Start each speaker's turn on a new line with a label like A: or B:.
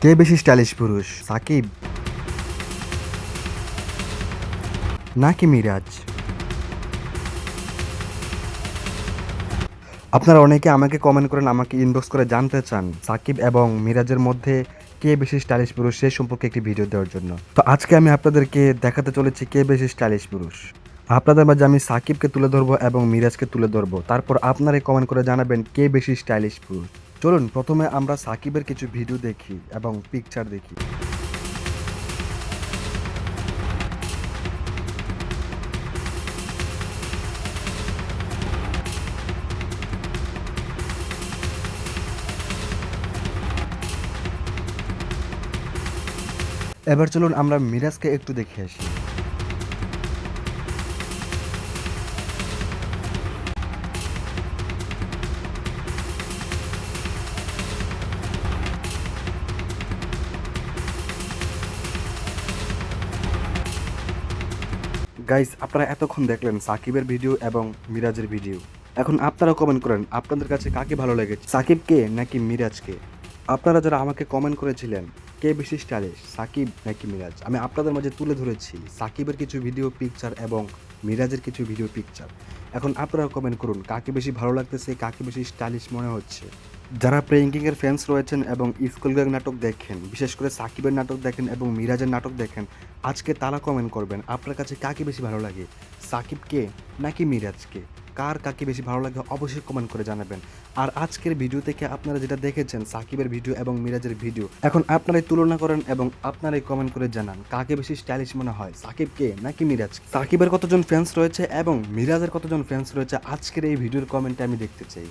A: কে বেশি স্টাইলিশ পুরুষ, সাকিব নাকি মিরাজ? আপনারা অনেকে আমাকে কমেন্ট করেন, আমাকে ইনবক্স করে জানতে চান সাকিব এবং মিরাজের মধ্যে কে বেশি স্টাইলিশ পুরুষ, সে সম্পর্কে একটি ভিডিও দেওয়ার জন্য। তো আজকে আমি আপনাদেরকে দেখাতে চলেছি কে বেশি স্টাইলিশ পুরুষ। আপনাদের মাঝে আমি সাকিবকে তুলে ধরবো এবং মিরাজকে তুলে ধরবো, তারপর আপনারাই কমেন্ট করে জানাবেন কে বেশি স্টাইলিশ পুরুষ। চলুন প্রথমে আমরা সাকিবের কিছু ভিডিও দেখি এবং পিকচার দেখি। এবার চলুন আমরা মিরাজকে একটু দেখে আসি। গাইস, আপনারা এতক্ষণ দেখলেন সাকিবের ভিডিও এবং মিরাজের ভিডিও। এখন আপনারা কমেন্ট করেন আপনাদের কাছে কাকে ভালো লেগেছে, সাকিবকে নাকি মিরাজকে? আপনারা যারা আমাকে কমেন্ট করেছিলেন কে বেশি স্টাইলিশ, সাকিব নাকি মিরাজ, আমি আপনাদের মাঝে তুলে ধরেছি সাকিবের কিছু ভিডিও পিকচার এবং মিরাজের কিছু ভিডিও পিকচার। এখন আপনারা কমেন্ট করুন কাকে বেশি ভালো লাগতেছে, কাকে বেশি স্টাইলিশ মনে হচ্ছে। যারা প্রেঙ্কিংয়ের ফ্যান্স রয়েছেন এবং স্কুল গ্যাং নাটক দেখেন, বিশেষ করে সাকিবের নাটক দেখেন এবং মিরাজের নাটক দেখেন, আজকে তারা কমেন্ট করবেন আপনার কাছে কাকে বেশি ভালো লাগে, সাকিবকে নাকি মিরাজকে? কার কাকে বেশি ভালো লাগে অবশ্যই কমেন্ট করে জানাবেন। আর আজকের ভিডিও থেকে আপনারা যেটা দেখেছেন সাকিবের ভিডিও এবং মিরাজের ভিডিও, এখন আপনারাই তুলনা করেন এবং আপনারাই কমেন্ট করে জানান কাকে বেশি স্টাইলিশ মনে হয়, সাকিবকে নাকি মিরাজ? সাকিবের কতজন ফ্যান্স রয়েছে এবং মিরাজের কতজন ফ্যান্স রয়েছে আজকের এই ভিডিওর কমেন্টে আমি দেখতে চাই।